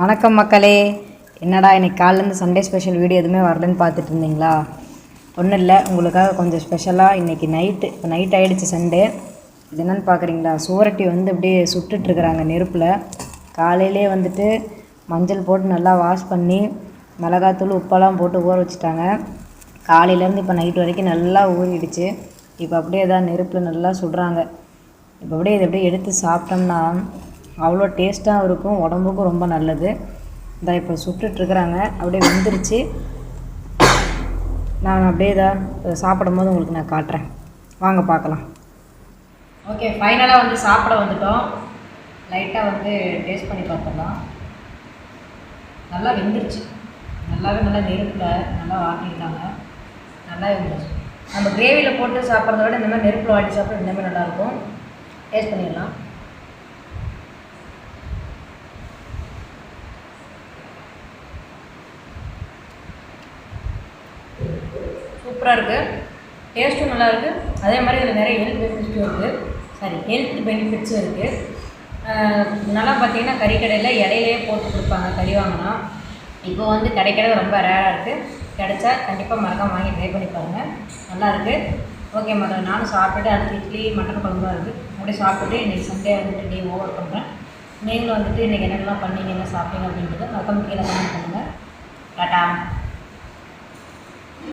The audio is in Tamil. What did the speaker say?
வணக்கம் மக்களே. என்னடா இன்னைக்கு காலையிலேருந்து சண்டே ஸ்பெஷல் வீடியோ எதுவுமே வரலன்னு பார்த்துட்டு இருந்தீங்களா? ஒன்றும் இல்லை, உங்களுக்காக கொஞ்சம் ஸ்பெஷலாக இன்றைக்கி நைட் ஆகிடுச்சு சண்டே. இது என்னென்னு பார்க்குறீங்களா? சுவரொட்டி அப்படியே சுட்டுட்ருக்குறாங்க நெருப்பில். காலையிலே மஞ்சள் போட்டு நல்லா வாஷ் பண்ணி மிளகாத்தூள் உப்பெல்லாம் போட்டு ஊற வச்சுட்டாங்க. காலையிலேருந்து இப்போ நைட் வரைக்கும் நல்லா ஊறிடுச்சு. இப்போ அப்படியே தான் நெருப்பில் நல்லா சுடுறாங்க. இப்போ இதை அப்படியே எடுத்து சாப்பிட்டோம்னா அவ்வளோ டேஸ்ட்டாகவும் இருக்கும், உடம்புக்கும் ரொம்ப நல்லது. இதை இப்போ சுட்டுட்ருக்குறாங்க, அப்படியே வெந்துருச்சு. நான் அப்படியே சாப்பிடும் போது உங்களுக்கு நான் காட்டுறேன், வாங்க பார்க்கலாம். ஓகே, ஃபைனலாக சாப்பிட வந்துட்டோம். லைட்டாக டேஸ்ட் பண்ணி பார்த்துடலாம். நல்லா வெந்துருச்சு, நல்லா நெருப்பில் நல்லா வாட்டிட்டாங்க, நல்லா வெந்துருச்சு. நம்ம கிரேவியில் போட்டு சாப்பிட்றத விட இந்த மாதிரி நெருப்பில் வாட்டி சாப்பிட்றது இந்த மாதிரி நல்லாயிருக்கும். டேஸ்ட் பண்ணிடலாம். சூப்பராக இருக்குது, டேஸ்ட்டும் நல்லா இருக்குது. அதே மாதிரி இதில் நிறைய ஹெல்த் பெனிஃபிட்ஸும் இருக்குது. நல்லா பார்த்தீங்கன்னா கறிக்கடையில் இலையிலேயே போட்டு கொடுப்பாங்க கறி வாங்கினா. இப்போ கிடைக்கிறது ரொம்ப ரேராக இருக்குது. கிடைச்சா கண்டிப்பாக மறக்காம வாங்கி ட்ரை பண்ணி பாருங்கள், நல்லாயிருக்கு. ஓகே மதம், நானும் சாப்பிட்டுட்டு அடுத்து இட்லி மட்டன் குழம்புலாம் இருக்குது. அப்படியே சாப்பிட்டுட்டு இன்றைக்கி சண்டே டே ஓவர் பண்ணுறேன். நீங்களும் இன்றைக்கி என்னென்னலாம் பண்ணீங்க, என்ன சாப்பிட்டீங்க அப்படின்றத மறக்காம கீழே கமெண்ட் பண்ணுங்கள். டாட்டா.